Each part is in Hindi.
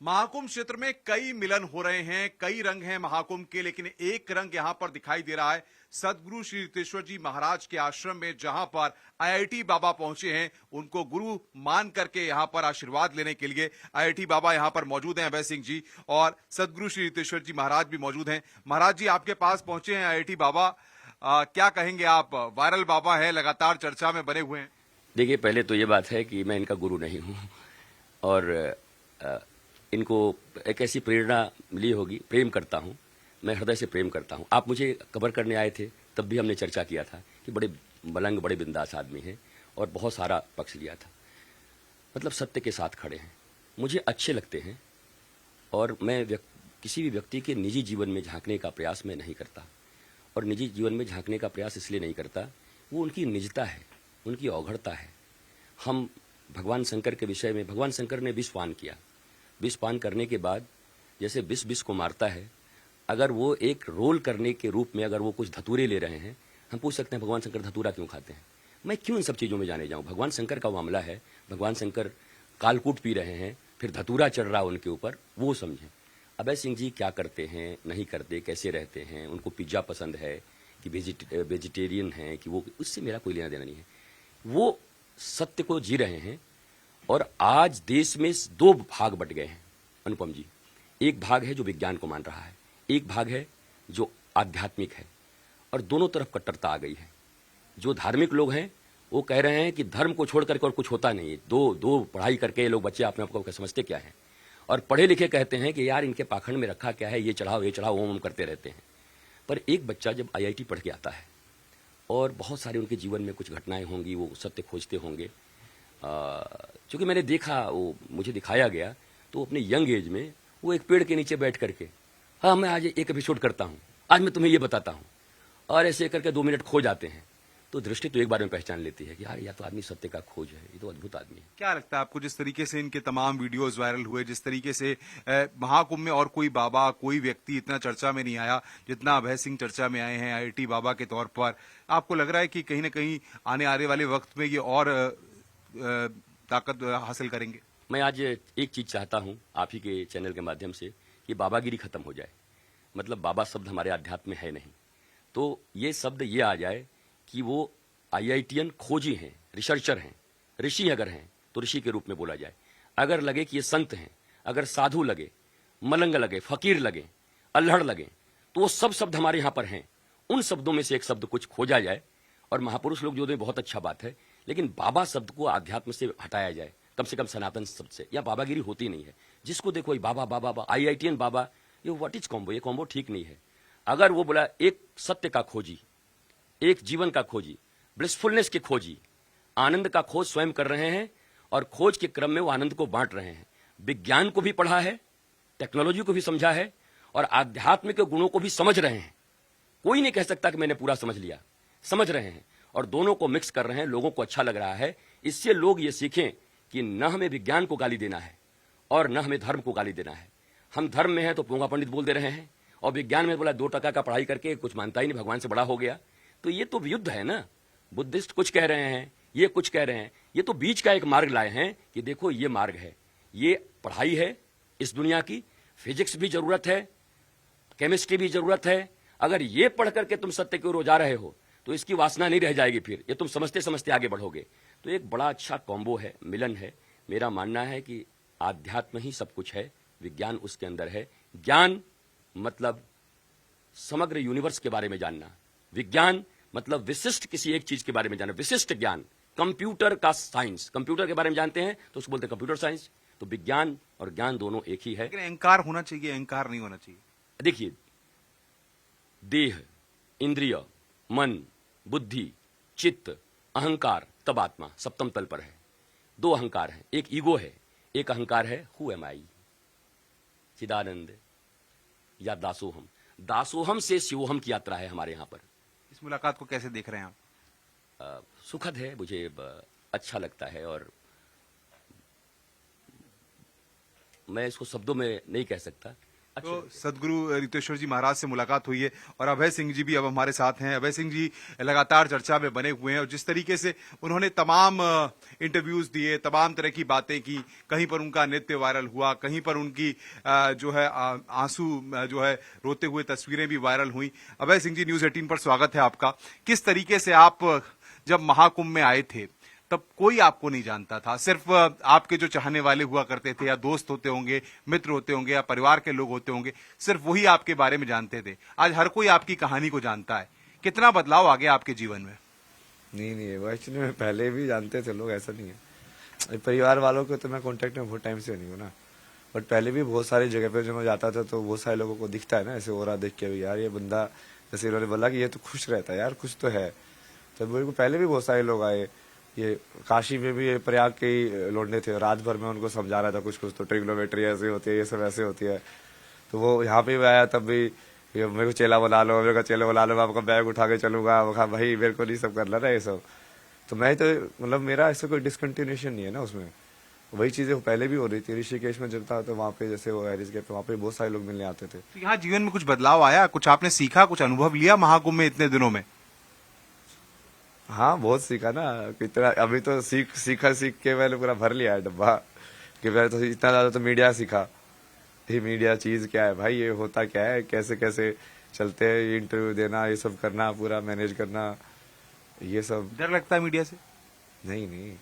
महाकुंभ क्षेत्र में कई मिलन हो रहे हैं, कई रंग हैं महाकुंभ के, लेकिन एक रंग यहां पर दिखाई दे रहा है। सदगुरु श्री रितेश्वर जी महाराज के आश्रम में जहां पर आईआईटी बाबा पहुंचे हैं, उनको गुरु मान करके यहां पर आशीर्वाद लेने के लिए आईआईटी बाबा यहां पर मौजूद हैं, अभय सिंह जी, और सदगुरु श्री रितेश्वर जी महाराज भी मौजूद हैं। महाराज जी आपके पास पहुंचे हैं आईआईटी बाबा, क्या कहेंगे आप? वायरल बाबा है, लगातार चर्चा में बने हुए हैं। देखिए, पहले तो ये बात है कि मैं इनका गुरु नहीं हूं और इनको एक ऐसी प्रेरणा मिली होगी। प्रेम करता हूं, मैं हृदय से प्रेम करता हूं। आप मुझे कवर करने आए थे तब भी हमने चर्चा किया था कि बड़े मलंग, बड़े बिंदास आदमी हैं और बहुत सारा पक्ष लिया था। मतलब सत्य के साथ खड़े हैं, मुझे अच्छे लगते हैं और मैं किसी भी व्यक्ति के निजी जीवन में झांकने का प्रयास मैं नहीं करता। और निजी जीवन में झांकने का प्रयास इसलिए नहीं करता, वो उनकी निजता है, उनकी अवघड़ता है। हम भगवान शंकर के विषय में, भगवान शंकर ने विष पान किया, विष पान करने के बाद जैसे विष विष को मारता है, अगर वो एक रोल करने के रूप में अगर वो कुछ धतूरे ले रहे हैं, हम पूछ सकते हैं भगवान शंकर धतूरा क्यों खाते हैं? मैं क्यों इन सब चीज़ों में जाने जाऊं? भगवान शंकर का मामला है, भगवान शंकर कालकूट पी रहे हैं, फिर धतूरा चढ़ रहा उनके ऊपर, वो समझें। अभय सिंह जी क्या करते हैं, नहीं करते, कैसे रहते हैं, उनको पिज्ज़ा पसंद है कि वेजिटेरियन है कि वो, उससे मेरा कोई लेना देना नहीं है। वो सत्य को जी रहे हैं। और आज देश में दो भाग बट गए हैं अनुपम जी। एक भाग है जो विज्ञान को मान रहा है, एक भाग है जो आध्यात्मिक है, और दोनों तरफ कट्टरता आ गई है। जो धार्मिक लोग हैं वो कह रहे हैं कि धर्म को छोड़ करके और कुछ होता नहीं है। दो पढ़ाई करके ये लोग बच्चे अपने आप को समझते क्या है, और पढ़े लिखे कहते हैं कि यार इनके पाखंड में रखा क्या है, ये चढ़ाओ ओम करते रहते हैं। पर एक बच्चा जब आईआईटी पढ़ के आता है और बहुत सारे उनके जीवन में कुछ घटनाएं होंगी, वो सत्य खोजते होंगे। चूंकि मैंने देखा, वो मुझे दिखाया गया, तो अपने यंग एज में वो एक पेड़ के नीचे बैठ करके, हाँ मैं आज एक एपिसोड करता हूँ, आज मैं तुम्हें ये बताता हूँ, और ऐसे करके 2 मिनट खो जाते हैं। तो दृष्टि तो एक बार में पहचान लेती है कि यार या तो आदमी सत्य का खोज है, ये तो अद्भुत आदमी है। क्या लगता है आपको, जिस तरीके से इनके तमाम वीडियोस वायरल हुए, जिस तरीके से महाकुंभ में और कोई बाबा, कोई व्यक्ति इतना चर्चा में नहीं आया जितना अभय सिंह चर्चा में आए हैं आईआईटी बाबा के तौर पर, आपको लग रहा है कि कहीं ना कहीं आने वाले वक्त में ये और ताकत हासिल करेंगे? मैं आज एक चीज चाहता हूं आप ही के चैनल के माध्यम से कि बाबागिरी खत्म हो जाए। मतलब बाबा शब्द हमारे अध्यात्म में है नहीं, तो ये शब्द ये आ जाए कि वो आईआईटीएन खोजी हैं, रिसर्चर हैं, ऋषि अगर हैं तो ऋषि के रूप में बोला जाए। अगर लगे कि ये संत हैं, अगर साधु लगे, मलंग लगे, फकीर लगे, अल्हड़ लगे, तो वो सब शब्द हमारे यहाँ पर हैं। उन शब्दों में से एक शब्द कुछ खोजा जाए, और महापुरुष लोग जो दें बहुत अच्छा बात है, लेकिन बाबा शब्द को आध्यात्म से हटाया जाए, कम से कम सनातन शब्द से। या बाबागिरी होती नहीं है, जिसको देखो बाबा बाबा बाबा, आईआईटीएन बाबा, ये व्हाट इज कॉम्बो? ये कॉम्बो ठीक नहीं है। अगर वो बोला एक सत्य का खोजी, एक जीवन का खोजी, ब्लिसफुलनेस के खोजी, आनंद का खोज स्वयं कर रहे हैं, और खोज के क्रम में वो आनंद को बांट रहे हैं। विज्ञान को भी पढ़ा है, टेक्नोलॉजी को भी समझा है, और आध्यात्म के गुणों को भी समझ रहे हैं। कोई नहीं कह सकता कि मैंने पूरा समझ लिया, समझ रहे हैं, और दोनों को मिक्स कर रहे हैं। लोगों को अच्छा लग रहा है। इससे लोग ये सीखें कि न हमें विज्ञान को गाली देना है और न हमें धर्म को गाली देना है। हम धर्म में हैं तो पोंगा पंडित बोल दे रहे हैं, और विज्ञान में बोला 2 टका का पढ़ाई करके कुछ मानता ही नहीं, भगवान से बड़ा हो गया। तो ये तो युद्ध है ना। बुद्धिस्ट कुछ कह रहे हैं, ये कुछ कह रहे हैं। ये तो बीच का एक मार्ग लाए हैं कि देखो ये मार्ग है, ये पढ़ाई है इस दुनिया की, फिजिक्स भी जरूरत है, केमिस्ट्री भी जरूरत है। अगर ये पढ़ करके तुम सत्य की ओर जा रहे हो तो इसकी वासना नहीं रह जाएगी, फिर ये तुम समझते समझते आगे बढ़ोगे। तो एक बड़ा अच्छा कॉम्बो है, मिलन है। मेरा मानना है कि आध्यात्म ही सब कुछ है, विज्ञान उसके अंदर है। ज्ञान मतलब समग्र यूनिवर्स के बारे में जानना, विज्ञान मतलब विशिष्ट किसी एक चीज के बारे में जानना, विशिष्ट ज्ञान। कंप्यूटर का साइंस, कंप्यूटर के बारे में जानते हैं तो उसको बोलते हैं कंप्यूटर साइंस। तो विज्ञान और ज्ञान दोनों एक ही है। लेकिन अहंकार होना चाहिए, अहंकार नहीं होना चाहिए। देखिए, देह, इंद्रिय, मन, बुद्धि, चित्त, अहंकार, तब आत्मा सप्तम तल पर है। 2 अहंकार हैं, एक ईगो है, एक अहंकार है हु एम आई, चिदानंद या दासोहम। दासोहम से शिवोहम की यात्रा है हमारे यहां पर। इस मुलाकात को कैसे देख रहे हैं आप? सुखद है, मुझे अच्छा लगता है, और मैं इसको शब्दों में नहीं कह सकता। अच्छे तो लगे। सदगुरु रितेश्वर जी महाराज से मुलाकात हुई है और अभय सिंह जी भी अब हमारे साथ हैं। अभय सिंह जी लगातार चर्चा में बने हुए हैं और जिस तरीके से उन्होंने तमाम इंटरव्यूज दिए, तमाम तरह की बातें की, कहीं पर उनका नृत्य वायरल हुआ, कहीं पर उनकी जो है आंसू जो है रोते हुए तस्वीरें भी वायरल हुई। अभय सिंह जी, न्यूज 18 पर स्वागत है आपका। किस तरीके से आप जब महाकुंभ में आए थे तब कोई आपको नहीं जानता था, सिर्फ आपके जो चाहने वाले हुआ करते थे या दोस्त होते होंगे, मित्र होते होंगे या परिवार के लोग होते होंगे, सिर्फ वही आपके बारे में जानते थे। आज हर कोई आपकी कहानी को जानता है। कितना बदलाव आ गया आपके जीवन में? नहीं वो एक्चुअली में पहले भी जानते थे लोग, ऐसा नहीं है। परिवार वालों को तो मैं कांटेक्ट में बहुत टाइम से नहीं हूँ ना, बट पहले भी बहुत सारी जगह पे जब मैं जाता था तो बहुत सारे लोगों को दिखता है ना, ऐसे हो रहा देख के भी यार ये बंदा, जैसे इन्होंने बोला कि ये तो खुश रहता है यार, कुछ तो है। तो मेरे को पहले भी बहुत सारे लोग आए, ये काशी में भी ये प्रयाग के ही लौंडे थे, रात भर में उनको समझा रहा था कुछ कुछ, तो ट्रिग्नोमेट्री ऐसे होती है, ये सब ऐसे होती है। तो वो यहाँ पे भी आया तब भी ये मेरे को चेला बुला लो, मेरे को चेला बुला लो, मैं आपका बैग उठा के चलूंगा। वो कहा भाई मेरे को नहीं सब करना ना ये सब। तो मैं तो मतलब मेरा ऐसा कोई डिसकंटिन्यूएशन नहीं है ना उसमें, वही चीजें पहले भी हो रही थी। ऋषिकेश में जब था तो वहाँ पे जैसे वो हैरिस के वहाँ पे बहुत सारे लोग मिलने आते थे। तो यहाँ जीवन में कुछ बदलाव आया, कुछ आपने सीखा, कुछ अनुभव लिया महाकुंभ में इतने दिनों में? हाँ बहुत सीखा ना, कितना अभी तो सीख के मैंने पूरा भर लिया है डब्बा, कि मैंने तो इतना ज्यादा तो मीडिया सीखा। ये मीडिया चीज क्या है भाई, ये होता क्या है, कैसे कैसे चलते हैं, इंटरव्यू देना, ये सब करना, पूरा मैनेज करना, ये सब। डर लगता है मीडिया से? नहीं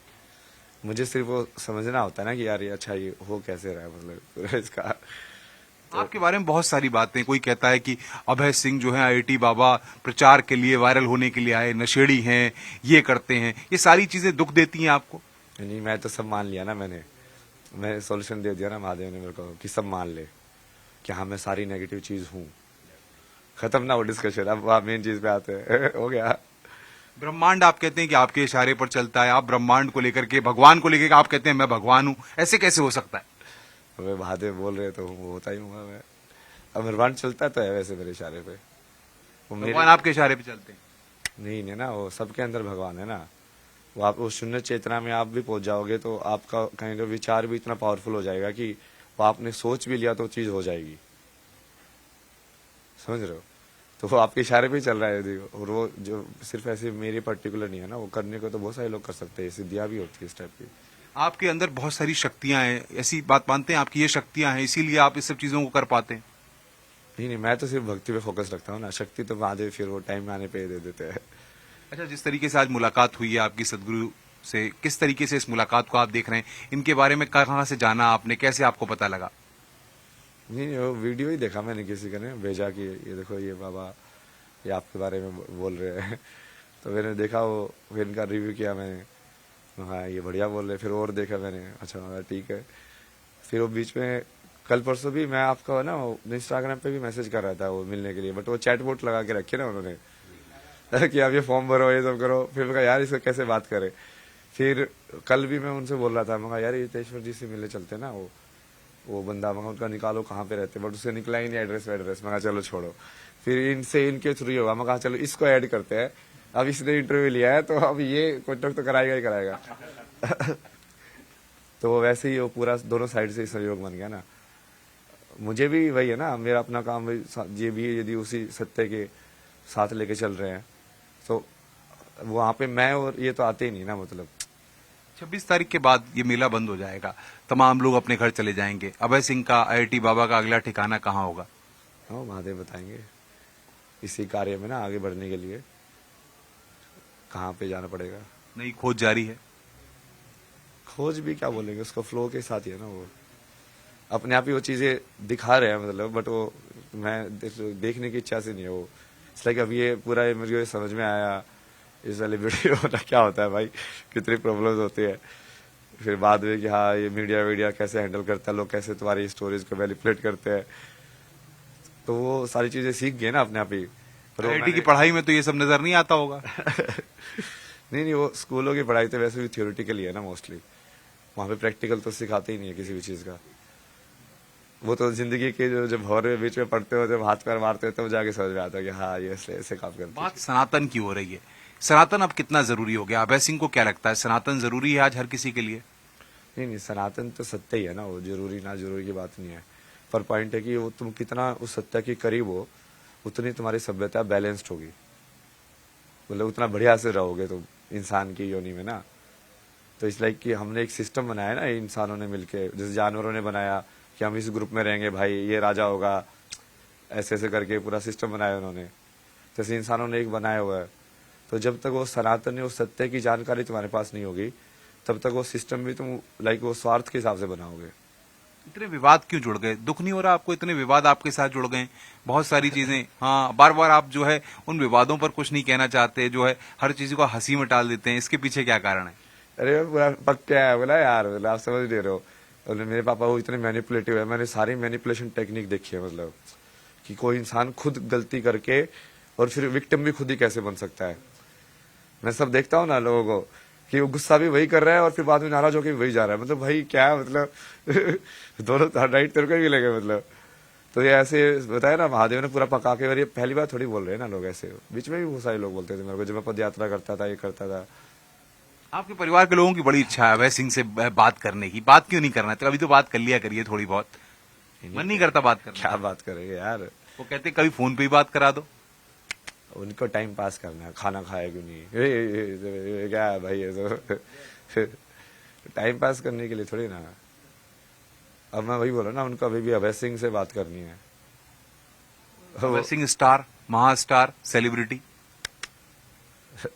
मुझे सिर्फ वो समझना होता है ना कि यार ये अच्छा ये हो कैसे रहा है, मतलब पूरा इसका। आपके बारे में बहुत सारी बातें, कोई कहता है कि अभय सिंह जो है आईआईटी बाबा प्रचार के लिए, वायरल होने के लिए आए, नशेड़ी हैं, ये करते हैं, ये सारी चीजें दुख देती हैं आपको? नहीं मैं तो सब मान लिया ना, मैं सॉल्यूशन दे दिया ना महादेव ने मेरे को कि सब मान ले कि हाँ मैं सारी नेगेटिव चीज हूँ। खत्म ना वो डिस्कशन, अब आप मेन चीज पे आते हैं। हो गया। ब्रह्मांड आप कहते हैं कि आपके इशारे पर चलता है, आप ब्रह्मांड को लेकर के, भगवान को लेकर के आप कहते हैं मैं भगवान हूं, ऐसे कैसे हो सकता है? वे महादेव बोल रहे तो वो होता ही हूँ मैं। अब ब्रह्मांड चलता तो है वैसे मेरे इशारे पे, वो मेरे भगवान आपके इशारे पे चलते हैं? नहीं है ना, वो सबके अंदर भगवान है ना। वो आप उस शून्य चेतना में आप भी पहुंच जाओगे तो आपका कहीं तो विचार भी इतना पावरफुल हो जाएगा कि वो आपने सोच भी लिया तो चीज हो जाएगी। समझ रहे हो? तो वो आपके इशारे पे ही चल रहा है यदि, और वो जो सिर्फ ऐसे मेरे पर्टिकुलर नहीं है ना, वो करने को तो बहुत सारे लोग कर सकते हैं, सिद्धियां भी होती है इस टाइप की। आपके अंदर बहुत सारी शक्तियां हैं, ऐसी बात मानते हैं आपकी ये शक्तियां हैं, इसीलिए आप इस सब चीजों को कर पाते हैं? नहीं मैं तो सिर्फ भक्ति पे फोकस रखता हूँ ना, शक्ति तो महादेव फिर वो टाइम आने पे दे देते हैं। अच्छा, जिस तरीके से आज मुलाकात हुई है आपकी सदगुरु से, किस तरीके से इस मुलाकात को आप देख रहे हैं? इनके बारे में कहाँ से जाना आपने, कैसे आपको पता लगा? नहीं वो वीडियो ही देखा मैंने, किसी का ने भेजा कि ये देखो ये बाबा ये आपके बारे में बोल रहे हैं। तो मैंने देखा, वो फिर इनका रिव्यू किया मैंने, हाँ ये बढ़िया बोल रहे। फिर और देखा मैंने, अच्छा ठीक है। फिर वो बीच में कल परसों भी मैं आपका ना इंस्टाग्राम पे भी मैसेज कर रहा था वो मिलने के लिए, बट वो चैट बोट लगा के रखे ना उन्होंने कि आप ये फॉर्म भरो, ये सब करो। फिर मैं कहा यार इसको कैसे बात करे। फिर कल भी मैं उनसे बोल रहा था, मैं कहा यार रितेश्वर जी से मिलने चलते ना, वो बंदा मैं उनका निकालो कहाँ पे रहते, बट उसे निकला ही नहीं एड्रेस वेड्रेस। मैं कहा चलो छोड़ो, फिर इनसे इनके थ्रू ही होगा। मैं कहा चलो इसको ऐड करते हैं, अब इसने इंटरव्यू लिया है तो अब ये कॉन्टेक्ट तो कराएगा ही कराएगा। तो वैसे ही वो पूरा दोनों साइड से सहयोग बन गया ना। मुझे भी वही है ना, मेरा अपना काम ये भी यदि उसी सत्य के साथ लेके चल रहे हैं तो वहां पे मैं और ये तो आते ही नहीं ना। मतलब 26 तारीख के बाद ये मेला बंद हो जाएगा, तमाम लोग अपने घर चले जाएंगे। अभय सिंह का, आईआईटी बाबा का अगला ठिकाना कहाँ होगा? हाँ महादेव बताएंगे। इसी कार्य में ना आगे बढ़ने के लिए कहाँ पे जाना पड़ेगा। नई खोज जारी है? खोज भी क्या बोलेंगे, उसको फ्लो के साथ ही है ना, वो अपने आप ही वो चीजें दिखा रहे हैं मतलब, बट वो मैं देखने की इच्छा से नहीं है वो। इसलिए अभी ये पूरा मुझे समझ में आया इस वाले वीडियो होना क्या होता है भाई, कितनी प्रॉब्लम्स होती है। फिर बाद में कि हाँ ये मीडिया कैसे हैंडल करता है, लोग कैसे तुम्हारी स्टोरीज को मैनिपुलेट करते हैं, तो वो सारी चीजें सीख गए ना अपने आप ही। आईआईटी की पढ़ाई में तो ये सब नजर नहीं आता होगा? नहीं वो स्कूलों की पढ़ाई तो वैसे भी थियोरिटिकली है ना मोस्टली, वहां पे प्रैक्टिकल तो सिखाते ही नहीं है किसी भी चीज का। वो तो जिंदगी के जो भौरे बीच में पढ़ते हो, जब हाथ पैर मारते हो तब जाके समझ में आता है कि हाँ ये ऐसे काम करते हैं। बात सनातन की हो रही है, सनातन अब कितना जरूरी हो गया? अभय सिंह को क्या लगता है, सनातन जरूरी है आज हर किसी के लिए? नहीं सनातन तो सत्य ही है ना, वो जरूरी ना जरूरी की बात नहीं है। पर पॉइंट है कि वो तुम कितना उस सत्य के करीब हो उतनी तुम्हारी सभ्यता बैलेंस्ड होगी, मतलब उतना बढ़िया से रहोगे तुम इंसान की योनि में ना। तो इस लाइक कि हमने एक सिस्टम बनाया ना इंसानों ने मिलके, जैसे जानवरों ने बनाया कि हम इस ग्रुप में रहेंगे भाई, ये राजा होगा, ऐसे ऐसे करके पूरा सिस्टम बनाया उन्होंने, जैसे इंसानों ने एक बनाया हुआ है। तो जब तक वो सनातन उस सत्य की जानकारी तुम्हारे पास नहीं होगी तब तक वो सिस्टम भी तुम लाइक वो स्वार्थ के हिसाब से बनाओगे। इतने विवाद क्यों जुड़ गए? दुख नहीं हो रहा आपको? इतने विवाद आपके साथ जुड़ गए, बहुत सारी चीजें, हाँ, बार बार आप जो है उन विवादों पर कुछ नहीं कहना चाहते, जो है हर चीज को हंसी में टाल देते हैं, इसके पीछे क्या कारण है? अरे पूरा पक्का है बोला यार, बोला आप समझ नहीं रहे हो। बोले मेरे पापा वो इतने मैनिपुलेटिव है, मैंने सारी मैनिपुलेशन टेक्निक देखी है, मतलब कि कोई इंसान खुद गलती करके और फिर विक्टिम भी खुद ही कैसे बन सकता है। मैं सब देखता हूँ ना लोगों को कि वो गुस्सा भी वही कर रहा है और फिर बाद में नाराज होकर वही जा रहा है, मतलब भाई क्या मतलब दोनों राइट तेरे को भी लगे, मतलब। तो ये ऐसे बताया ना महादेव ने पूरा पका के, और ये पहली बार थोड़ी बोल रहे हैं ना लोग, ऐसे बीच में भी बहुत सारे लोग बोलते थे मेरे को जब मैं पद यात्रा करता था, ये करता था। आपके परिवार के लोगों की बड़ी इच्छा है अभय सिंह से बात करने की, बात क्यों नहीं करना? तो अभी तो बात कर लिया करिए थोड़ी बहुत, मन नहीं करता बात करना? क्या बात करेंगे यार, वो कहते कभी फोन पे ही बात करा दो। उनको टाइम पास करना है, खाना खाया क्यों नहीं, ये क्या है भाई, ये तो टाइम पास करने के लिए थोड़ी ना। अब मैं वही बोला ना, उनको अभी भी अभय सिंह से बात करनी है। Abhay Singh star, महास्टार, celebrity.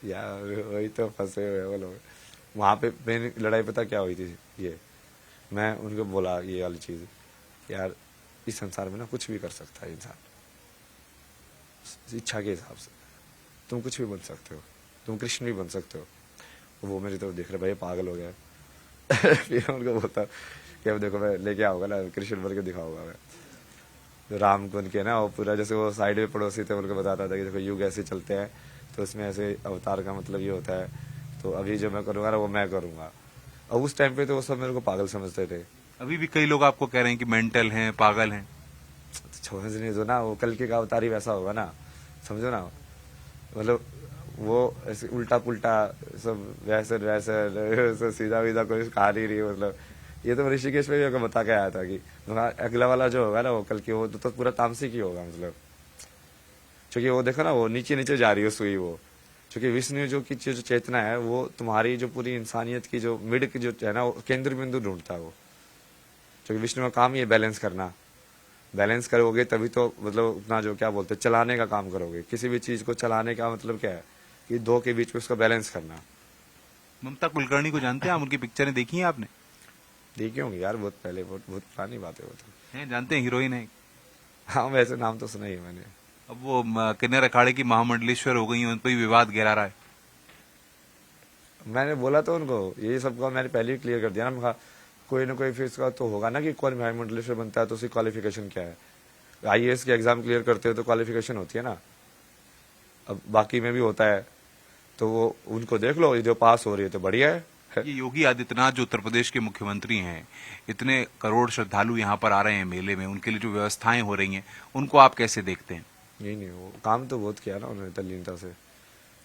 यार वही तो फंसे हुए वो लोग। वहां पे मेरी लड़ाई पता क्या हुई थी, ये मैं उनको बोला ये वाली चीज, यार इस संसार में ना कुछ भी कर सकता है इंसान, इच्छा के हिसाब से तुम कुछ भी बन सकते हो, तुम कृष्ण भी बन सकते हो। वो मेरी तरफ देख रहे भाई पागल हो गया फिर उनको बोलता कि अब देखो मैं लेके आऊंगा ना, कृष्ण बन के दिखाऊंगा मैं, तो राम बन के ना, वो पूरा जैसे वो साइड में पड़ोसी थे उनको बताता था कि देखो युग ऐसे चलते हैं, तो इसमें ऐसे अवतार का मतलब ये होता है, तो अभी जो मैं करूंगा ना वो मैं करूंगा। और उस टाइम पे तो वो सब मेरे को पागल समझते थे। अभी भी कई लोग आपको कह रहे हैं कि मेंटल हैं, पागल हैं। समझने दो ना, वो कल के का अवतार ही वैसा होगा ना, समझो ना, मतलब वो ऐसे उल्टा पुल्टा सब वैसे वैसे सीधा वीधा कोई कहानी नहीं, मतलब ये तो ऋषिकेश में भी बता के आया था कि अगला वाला जो होगा ना वो कल की वो तो पूरा तामसिक ही होगा, मतलब क्योंकि वो देखो ना वो नीचे नीचे जा रही है सुई, वो क्योंकि विष्णु जो की जो चेतना है वो तुम्हारी जो पूरी इंसानियत की जो मिड की जो है ना वो केंद्र बिंदु ढूंढता है वो, क्योंकि विष्णु का काम ही है बैलेंस करना। बैलेंस करोगे तभी तो मतलब अपना जो क्या बोलते हैं चलाने का काम करोगे, किसी भी चीज को चलाने का मतलब क्या है कि दो के बीच में उसका बैलेंस करना। ममता कुलकर्णी को जानते हैं आप? उनकी पिक्चरें देखी हैं आपने? देखी होंगी यार, बहुत पहले, बहुत पुरानी बात है वो तो। हैं, जानते हैं, हीरोइन है। हाँ वैसे नाम तो सुना ही है मैंने। अब वो किन्नर अखाड़े की महामंडलेश्वर हो गई हैं, उन पर भी विवाद गिरा रहा है। मैंने बोला तो उनको ये सबका मैंने पहले ही क्लियर कर दिया ना, मैं कहा कोई ना कोई फिर इसका तो होगा ना कि कौन महामंडलेश्वर बनता है तो उसकी क्वालिफिकेशन क्या है। आईएएस के एग्जाम क्लियर करते हो तो क्वालिफिकेशन होती है ना, अब बाकी में भी होता है, तो वो उनको देख लो, ये जो पास हो रही है तो बढ़िया है। ये योगी आदित्यनाथ जो उत्तर प्रदेश के मुख्यमंत्री हैं, इतने करोड़ श्रद्धालु यहाँ पर आ रहे हैं मेले में, उनके लिए जो व्यवस्थाएं हो रही हैं उनको आप कैसे देखते हैं? नहीं वो काम तो बहुत किया ना उन्होंने तल्लीनता से,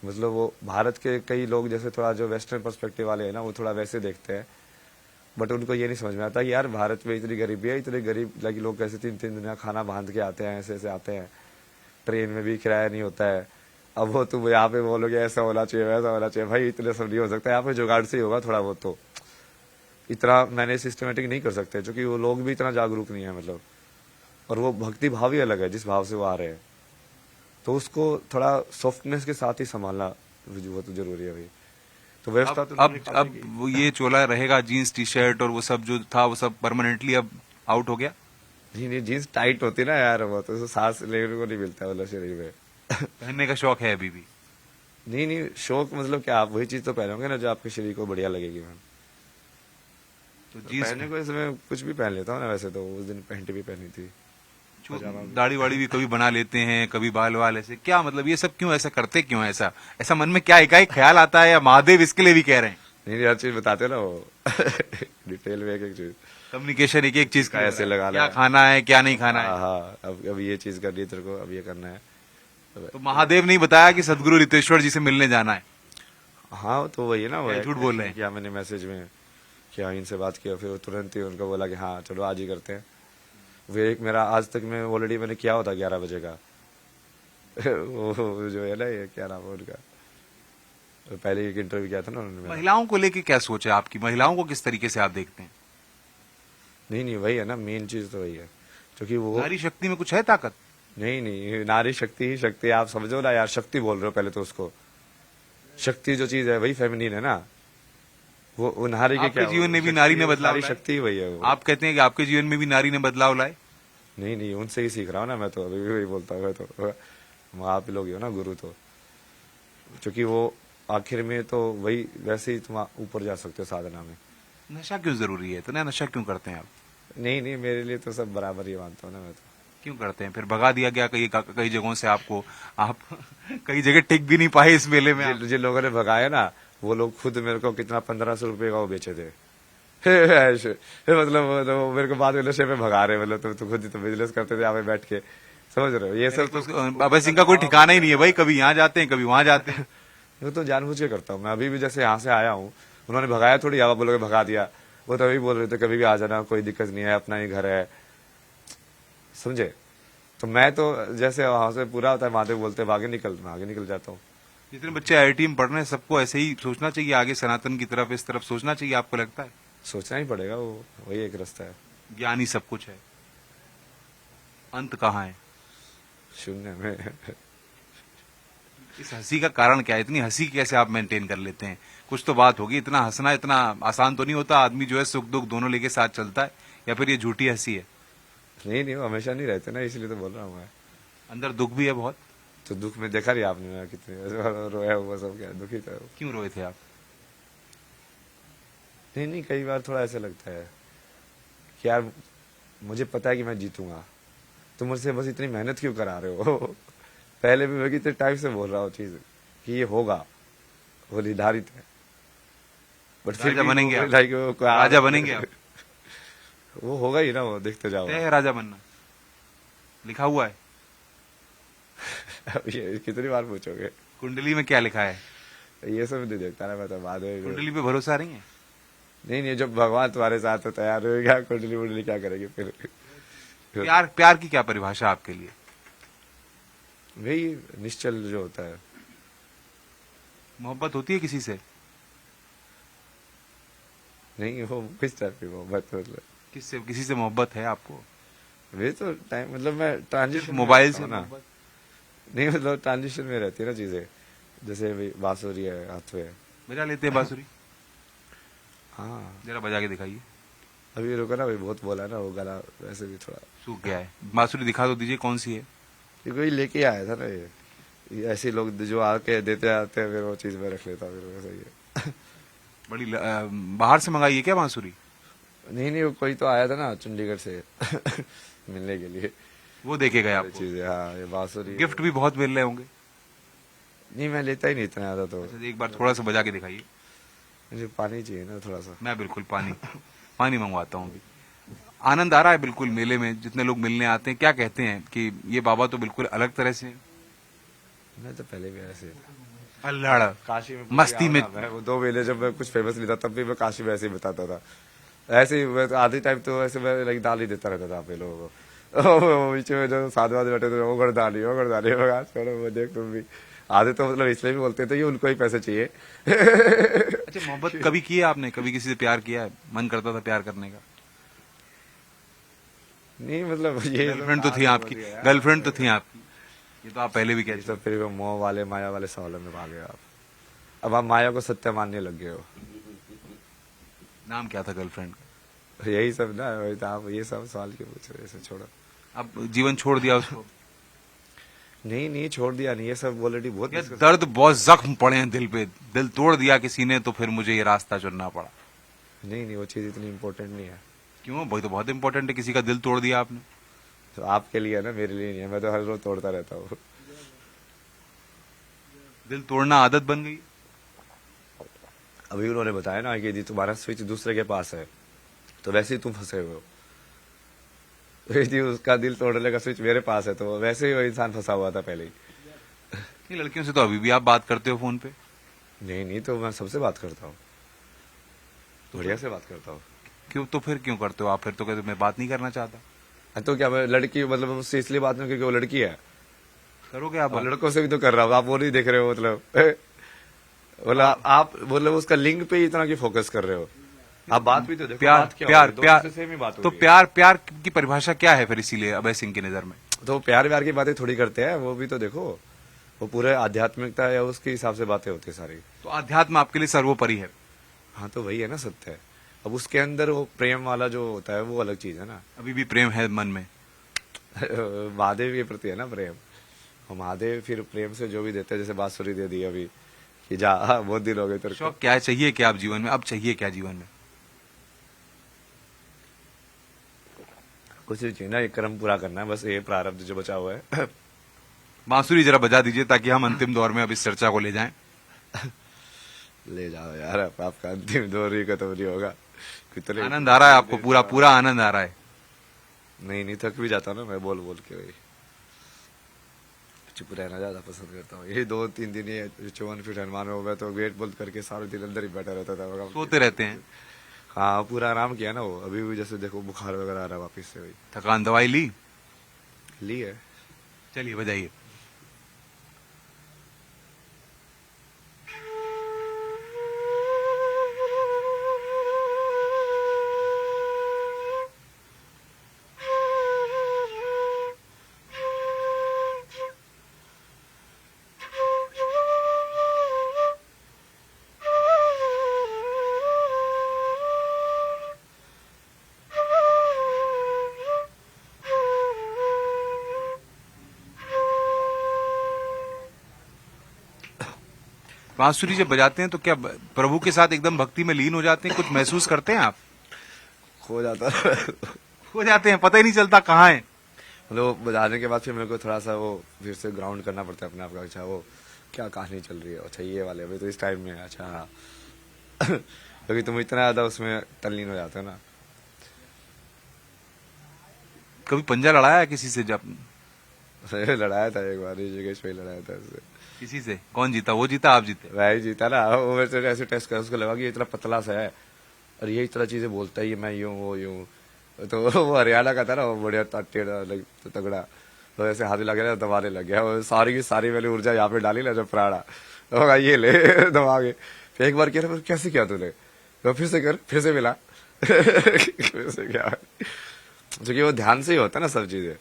मतलब वो भारत के कई लोग जैसे थोड़ा जो वेस्टर्न पर्सपेक्टिव वाले हैं ना वो थोड़ा वैसे देखते हैं, बट उनको ये नहीं समझ में आता कि यार भारत में इतनी गरीबी है, इतने गरीब लगी लोग कैसे 3-3 दिन खाना बांध के आते हैं, ऐसे ऐसे आते हैं, ट्रेन में भी किराया नहीं होता है। अब वो तुम यहाँ पे बोलोगे ऐसा होना चाहिए वैसा होना चाहिए, भाई इतने सब नहीं हो सकता, यहाँ पे जुगाड़ से ही होगा थोड़ा बहुत, तो इतना मैंने सिस्टमेटिक नहीं कर सकते क्योंकि वो लोग भी इतना जागरूक नहीं है, मतलब, और वो भक्ति भाव ही अलग है जिस भाव से वो आ रहे हैं, तो उसको थोड़ा सॉफ्टनेस के साथ ही संभालना बहुत जरूरी है भाई। तो व्यवस्था तो अब वो ये चोला रहेगा, जीन्स टी शर्ट और वो सब जो था वो सब परमानेंटली अब आउट हो गया? नहीं जीन्स टाइट होती ना यार, वो तो सांस लेने को नहीं मिलता मतलब शरीर में पहनने का शौक है अभी भी? नहीं शौक मतलब क्या, आप वही चीज तो पहनोगे ना जो आपके शरीर को बढ़िया लगेगी। मैम तो जीन्स पहनने को इसमें कुछ भी पहन लेता हूँ ना, वैसे तो उस दिन पैंट भी पहनी थी, दाढ़ी वाड़ी भी कभी बना लेते हैं, कभी बाल वाल, ऐसे क्या मतलब ये सब क्यों ऐसा करते, क्यों ऐसा ऐसा मन में क्या एकाएक ख्याल आता है, या महादेव इसके लिए भी कह रहे हैं? नहीं हर चीज बताते ना वो डिटेल में एक एक चीज, कम्युनिकेशन एक एक चीज का ऐसे लगा क्या खाना है क्या नहीं खाना है। हाँ अब ये चीज करनी है तेरे को, अब ये करना है। तो महादेव नहीं बताया कि सदगुरु रितेश्वर जी से मिलने जाना है? हाँ तो वही है ना, वो झूठ बोल रहे हैं क्या मैंने मैसेज में क्या इनसे बात किया, फिर वो तुरंत ही उनको बोला कि हाँ चलो आज ही करते हैं। वो एक मेरा आज तक में ऑलरेडी मैंने किया होता 11 बजे का वो जो है ना, ये क्या नाम है उनका, पहले एक इंटरव्यू किया था ना उन्होंने मेरा। महिलाओं को लेके क्या सोच है आपकी? महिलाओं को किस तरीके से आप देखते हैं? नहीं वही है ना, मेन चीज तो वही है, क्योंकि वो नारी शक्ति में कुछ है ताकत? नहीं नारी शक्ति ही शक्ति, आप समझो ना यार, शक्ति बोल रहे हो पहले तो उसको। शक्ति जो चीज है वही फेमिनिन है ना, वो नारी के आपके क्या, जीवन में भी नारी ने बदलाव नारी लाए? शक्ति वही है वो। आप कहते हैं कि आपके जीवन में भी नारी ने बदलाव लाए? नहीं उनसे ही सीख रहा हूँ ना मैं, तो अभी भी वही बोलता हूँ मैं तो, आप ही लोग ही हो ना गुरु, तो क्योंकि वो आखिर में तो वही वैसे ही तुम ऊपर जा सकते हो साधना में। नशा क्यों जरूरी है? इतना नशा क्यों करते हैं आप? नहीं मेरे लिए तो सब बराबर ही मानता हूँ ना मैं तो। क्यों करते हैं? फिर भगा दिया गया कई जगहों से आपको, आप कई जगह टिक भी नहीं पाए इस मेले में आप। जिन लोगों ने भगाया ना, वो लोग खुद मेरे को कितना 1500 रुपए का वो बेचे थे मतलब वो मेरे को बाद में नशे पे भगा रहे, मतलब तो खुद ही तो बिजनेस करते थे यहाँ पे बैठ के, समझ रहे हो? ये सब तो बाबा सिंह का कोई ठिकाना ही नहीं है भाई, कभी यहाँ जाते हैं कभी वहां जाते हैं। वो तो जानबूझ के करता हूँ मैं। अभी भी जैसे यहाँ से आया हूँ, उन्होंने भगाया थोड़ी, हवा बोलोगे भगा दिया, वो तभी बोल रहे थे कभी भी आ जाना, कोई दिक्कत नहीं है, अपना ही घर है, समझे? तो मैं तो जैसे वहां से पूरा होता है महादेव बोलते आगे निकल जाता हूँ। जितने बच्चे आईआईटी में पढ़ रहे हैं सबको ऐसे ही सोचना चाहिए, आगे सनातन की तरफ इस तरफ सोचना चाहिए, आपको लगता है? सोचना ही पड़ेगा, वो वही एक रास्ता है। ज्ञान ही सब कुछ है, अंत कहाँ है? शून्य में इस हंसी का कारण क्या है? इतनी हंसी कैसे आप मेंटेन कर लेते हैं? कुछ तो बात होगी, इतना हंसना इतना आसान तो नहीं होता। आदमी जो है सुख दुख दोनों लेके साथ चलता है, या फिर ये झूठी हंसी है? नहीं वो हमेशा नहीं रहते ना, इसलिए तो बोल रहा हूँ मैं। अंदर दुख भी है बहुत? तो दुख में देखा नहीं आपने मेरा कितने रोया हुआ, सब क्या दुखी था। क्यों रोए थे आप? नहीं कई बार थोड़ा ऐसा लगता है कि यार मुझे पता है कि मैं जीतूंगा, तुम मुझसे बस इतनी मेहनत क्यों करा रहे हो पहले भी मैं कितने टाइम से बोल रहा हूँ चीज कि ये होगा, वो निर्धारित है, बट फिर राजा भी बनेंगे आप? वो राजा बनेंगे आप? वो होगा ही ना, वो देखते जाओ। तय है राजा बनना, लिखा हुआ है? अब ये कितनी बार पूछोगे? कुंडली में क्या लिखा है? ये सब नहीं देखता ना मैं, तो बाद में कुंडली पे भरोसा नहीं है? नहीं जब भगवान तुम्हारे साथ तो तैयार होगा, कुंडली वुंडली क्या करेगी फिर? प्यार की क्या परिभाषा आपके लिए? वही निश्चल जो होता है। मोहब्बत होती है किसी से? नहीं वो किस टाइप की मोहब्बत, मतलब किससे, किसी से मोहब्बत है आपको? वे तो टाइम, मतलब मैं ट्रांजिशन मोबाइल से ना, मोहब्बत? नहीं मतलब ट्रांजिशन में रहती है ना चीजें, जैसे अभी बांसुरी है हाथ में। बजा लेते हैं बांसुरी? हाँ जरा बजा के दिखाइए। अभी रुको ना, अभी बहुत बोला ना, वो गला वैसे भी थोड़ा सूख गया है। बांसुरी दिखा तो दीजिए, कौन सी है? ये कोई लेके आया था ना, ये ऐसे लोग जो आके देते आते हैं, फिर वो चीज में रख लेता, फिर वो सही है बड़ी बाहर से मंगाई है क्या बांसुरी? नहीं वो कोई तो आया था ना चंडीगढ़ से मिलने के लिए, वो देके गए आपको? चीजें। हाँ ये बांसुरी गिफ्ट भी बहुत मिल रहे होंगे। नहीं मैं लेता ही नहीं इतना ज्यादा, तो अच्छा, एक बार थोड़ा सा बजा के दिखाइए। मुझे पानी चाहिए ना थोड़ा सा। मैं बिल्कुल पानी मंगवाता हूँ अभी। आनंद आ रहा है बिल्कुल मेले में, जितने लोग मिलने आते हैं क्या कहते हैं कि ये बाबा तो बिल्कुल अलग तरह से हैं? मैं तो पहले भी ऐसे था, अल्लाह काशी में मस्ती में। मैं वो 2 महीने जब मैं कुछ फेमस नहीं था, तब भी मैं काशी में ऐसे ही बताता था, ऐसे ही मैं तो आधी टाइम तो ऐसे मैं लाइक दाल ही देता रहता था आप लोगों को पीछे में जो साधु वाद बैठे थे, वो गर्दानी छोड़ो, वो देख तुम भी आधे तो मतलब इसलिए भी बोलते थे कि उनको ही पैसे चाहिए अच्छा, मोहब्बत कभी की है आपने? कभी किसी से प्यार किया है? मन करता था प्यार करने का? नहीं मतलब ये गर्लफ्रेंड तो थी आपकी? गर्लफ्रेंड तो थी आपकी, ये तो आप पहले भी कहते थे। तो फिर वो मोह वाले माया वाले सवालों में भागे आप। अब आप माया को सत्य मानने लग गए हो। नाम क्या था गर्लफ्रेंड का? यही सब ना, वही तो आप ये सब सवाल क्यों पूछ रहे हो, ऐसे छोड़ो। अब जीवन छोड़ दिया उसको? नहीं छोड़ दिया नहीं, ये सब ऑलरेडी बहुत ये दर्द, बहुत जख्म पड़े हैं दिल पे, दिल तोड़ दिया किसी ने, तो फिर मुझे ये रास्ता चुनना पड़ा। नहीं वो चीज इतनी इम्पोर्टेंट नहीं है। क्यों? वही तो बहुत इंपॉर्टेंट है, किसी का दिल तोड़ दिया आपने। तो आपके लिए है ना, मेरे लिए नहीं है, मैं तो हर रोज तोड़ता रहता हूँ। दिल तोड़ना आदत बन गई? अभी उन्होंने बताया ना कि यदि तुम्हारा स्विच दूसरे के पास है तो वैसे ही तुम फंसे हुए हो, यदि उसका दिल तोड़ने का स्विच मेरे पास है तो वैसे ही वो इंसान फंसा हुआ था पहले ही। नहीं, लड़कियों से तो अभी भी आप बात करते हो फोन पे? नहीं तो मैं सबसे बात करता हूँ, बढ़िया से बात करता हूँ। क्यों? तो फिर क्यों करते हो आप? फिर तो कहते मैं बात नहीं करना चाहता। तो क्या मैं लड़की मतलब उससे इसलिए बात नहीं क्योंकि वो लड़की है, करोगे आप? और लड़कों से भी तो कर रहा हूँ, आप वो नहीं देख रहे हो मतलब बोला आप मतलब उसका लिंग पे ही इतना क्यों फोकस कर रहे हो, आप बात भी तो देखो। प्यार बात क्या प्यार हो रही है? प्यार दोनों से सेम ही बात हो तो रही है। प्यार की परिभाषा क्या है फिर, इसीलिए अभय सिंह की नजर में? तो प्यार व्यार की बातें थोड़ी करते हैं, वो भी तो देखो, वो पूरे आध्यात्मिकता या उसके हिसाब से बातें होती है सारी। तो अध्यात्म आपके लिए सर्वोपरि है? हाँ तो वही है ना सत्य है। अब उसके अंदर वो प्रेम वाला जो होता है वो अलग चीज है ना। अभी भी प्रेम है मन में? महादेव के प्रति है ना प्रेम, और महादेव फिर प्रेम से जो भी देते हैं, जैसे बांसुरी दे दी अभी कि जा बहुत दिन हो गए तेरे को। शौक क्या चाहिए, क्या आप जीवन में अब चाहिए क्या जीवन में? कुछ नहीं चाहिए ना, ये कर्म पूरा करना है बस, ये प्रारब्ध जो बचा हुआ है। बांसुरी जरा बजा दीजिए ताकि हम अंतिम दौर में अब इस चर्चा को ले जाएं। ले जाओ यार, अब आपका अंतिम दौर ही खत्म नहीं होगा। कितने आनंद आ रहा है आपको? पूरा पूरा आनंद आ रहा है? नहीं थक भी जाता हूँ ना मैं बोल बोल के, वही चुप रहना ज्यादा पसंद करता हूँ। ये 2-3 दिन ये 54 फीट हनुमान हो गया तो वेट बोल्ट करके सारे दिन अंदर ही बैठा रहता था। सोते रहते हैं? हाँ पूरा आराम किया ना वो, अभी भी जैसे देखो बुखार वगैरह आ रहा है वापिस से, वही थकान दवाई ली है। चलिए बजाइए। बांसुरी जब बजाते हैं तो क्या प्रभु के साथ एकदम भक्ति में लीन हो जाते हैं? कुछ महसूस करते हैं आप? खो जाता हो जाते हैं, पता ही नहीं चलता कहाँ है। मतलब बजाने के बाद फिर मेरे को थोड़ा सा वो फिर से ग्राउंड करना पड़ता है अपने आप का। अच्छा वो क्या कहानी चल रही है, अच्छा ये वाले अभी तो इस टाइम में, अच्छा हाँ क्योंकि तुम इतना ज्यादा उसमें तल्लीन हो जाते हो ना। कभी पंजा लड़ाया है किसी से? जब लड़ाया था एक बार, ऋषिकेश पे लड़ाया था उससे। किसी से? कौन जीता? वो जीता आप जीते? वही जीता ना, वो मेरे से ऐसे टेस्ट कर, उसको लगा कि ये इतना पतला सा है और ये इतना चीजें बोलता है, ये मैं यूं वो यूं। तो वो हरियाणा का था ना, वो बढ़िया टेढ़ा तो तगड़ा, तो ऐसे हाथ लग गया, दबाने लग गया, वो सारी की सारी मैंने ऊर्जा यहाँ पे डाली ना जब प्राणा, तो होगा ये ले दबा के। फिर एक बार किया ना, कैसे किया तूने? तो फिर से कर, फिर से मिला फिर से क्या, क्योंकि वो ध्यान से ही होता है ना सब चीजें,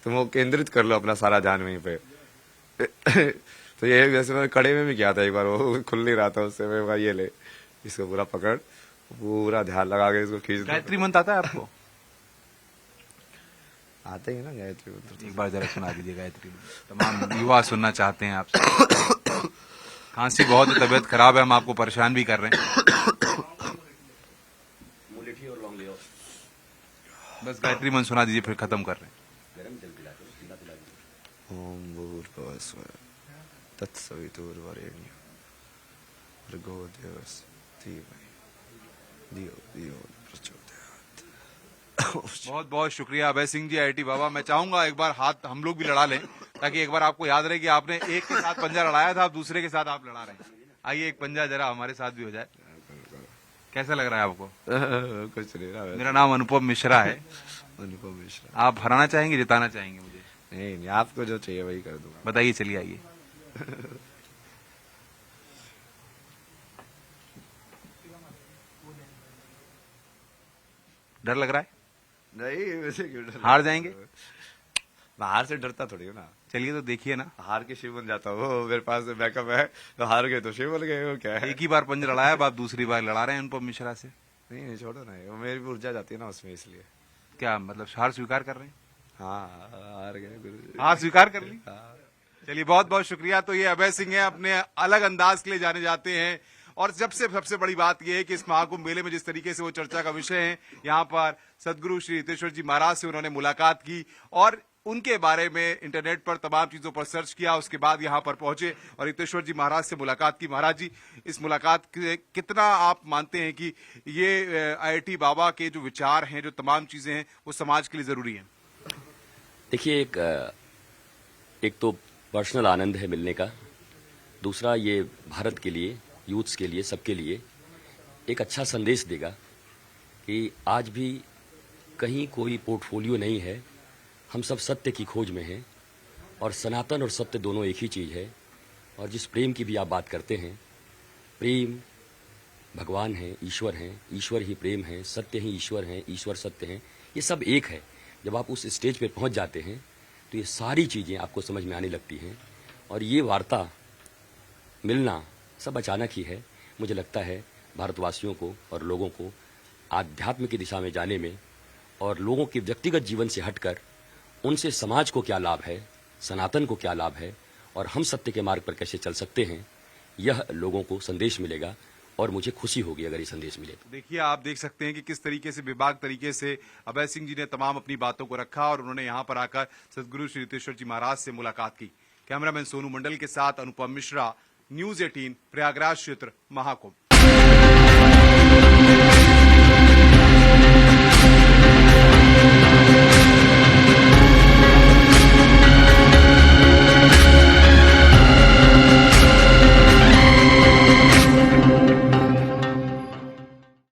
तुम वो केंद्रित कर लो अपना सारा ध्यान वहीं पे। तो ये जैसे मैं कड़े में भी किया था एक बार, वो खुल नहीं रहा था उससे, मैं कहा ये ले इसको पूरा पकड़, पूरा ध्यान लगा के इसको खींच। गायत्री मंत्र आता है आपको? आते ही ना गायत्री मंत्र। एक बार जरा सुना दीजिए गायत्री मंत्र, तमाम युवा सुनना चाहते हैं आपसे। खांसी बहुत है, तबीयत खराब है, हम आपको परेशान भी कर रहे हैं। बस गायत्री मंत्र सुना दीजिए, फिर खत्म कर रहे हैं। ओम भूर्भुवः स्वः तत्सवितुर्वरेण्यं भर्गो देवस्य धीमहि धियो यो न प्रचोदयात्। बहुत बहुत शुक्रिया अभय सिंह जी, IIT बाबा। मैं चाहूंगा एक बार हाथ हम लोग भी लड़ा लें, ताकि एक बार आपको याद रहे कि आपने एक के साथ पंजा लड़ाया था, अब दूसरे के साथ आप लड़ा रहे हैं। आइए एक पंजा जरा हमारे साथ भी हो जाए। कैसा लग रहा है आपको? कुछ नहीं रहा। मेरा नाम अनुपम मिश्रा है। अनुपम मिश्रा। आप हराना चाहेंगे, जिताना चाहेंगे मुझे? नहीं, आपको जो चाहिए वही कर दूंगा। बताइए, चलिए आइए। डर लग रहा है? नहीं वैसे क्यों डर? हार जाएंगे? मैं हार से डरता थोड़ी हूँ ना। चलिए तो देखिए ना। हार के शिव बन जाता हूँ, मेरे पास बैकअप है, तो हार गए तो शिव बन गए, वो क्या है। एक ही बार पंजा लड़ाया, अब आप दूसरी बार लड़ा रहे हैं अनुपम मिश्रा से। नहीं छोड़ो ना, वो मेरी भी ऊर्जा जाती है ना उसमें, इसलिए। क्या मतलब हार स्वीकार कर रहे हैं? हाँ हार गए गुरु। हार स्वीकार कर ली? हाँ। चलिए बहुत बहुत शुक्रिया। तो ये अभय सिंह है, अपने अलग अंदाज के लिए जाने जाते हैं। और सबसे बड़ी बात यह है कि इस महाकुंभ मेले में जिस तरीके से वो चर्चा का विषय है, यहाँ पर सदगुरु श्री हितेश्वर जी महाराज से उन्होंने मुलाकात की और उनके बारे में इंटरनेट पर तमाम चीजों पर सर्च किया, उसके बाद यहाँ पर पहुंचे और हितेश्वर जी महाराज से मुलाकात की। महाराज जी, इस मुलाकात के कितना आप मानते हैं कि ये IIT बाबा के जो विचार हैं, जो तमाम चीजें हैं, वो समाज के लिए जरूरी हैं? देखिए, एक तो पर्सनल आनंद है मिलने का, दूसरा ये भारत के लिए, यूथ्स के लिए, सबके लिए एक अच्छा संदेश देगा कि आज भी कहीं कोई पोर्टफोलियो नहीं है, हम सब सत्य की खोज में हैं और सनातन और सत्य दोनों एक ही चीज़ है। और जिस प्रेम की भी आप बात करते हैं, प्रेम भगवान है, ईश्वर ही प्रेम है, सत्य ही ईश्वर है, ईश्वर सत्य है, ये सब एक है। जब आप उस स्टेज पे पहुंच जाते हैं तो ये सारी चीज़ें आपको समझ में आने लगती हैं और ये वार्ता मिलना सब अचानक ही है। मुझे लगता है भारतवासियों को और लोगों को आध्यात्म की दिशा में जाने में और लोगों के व्यक्तिगत जीवन से हटकर उनसे समाज को क्या लाभ है, सनातन को क्या लाभ है और हम सत्य के मार्ग पर कैसे चल सकते हैं, यह लोगों को संदेश मिलेगा और मुझे खुशी होगी अगर ये संदेश मिले तो। देखिए, आप देख सकते हैं कि किस तरीके से बेबाक तरीके से अभय सिंह जी ने तमाम अपनी बातों को रखा और उन्होंने यहाँ पर आकर सदगुरु श्री रितेश्वर जी महाराज से मुलाकात की। कैमरामैन सोनू मंडल के साथ अनुपम मिश्रा, न्यूज 18, प्रयागराज क्षेत्र, महाकुंभ।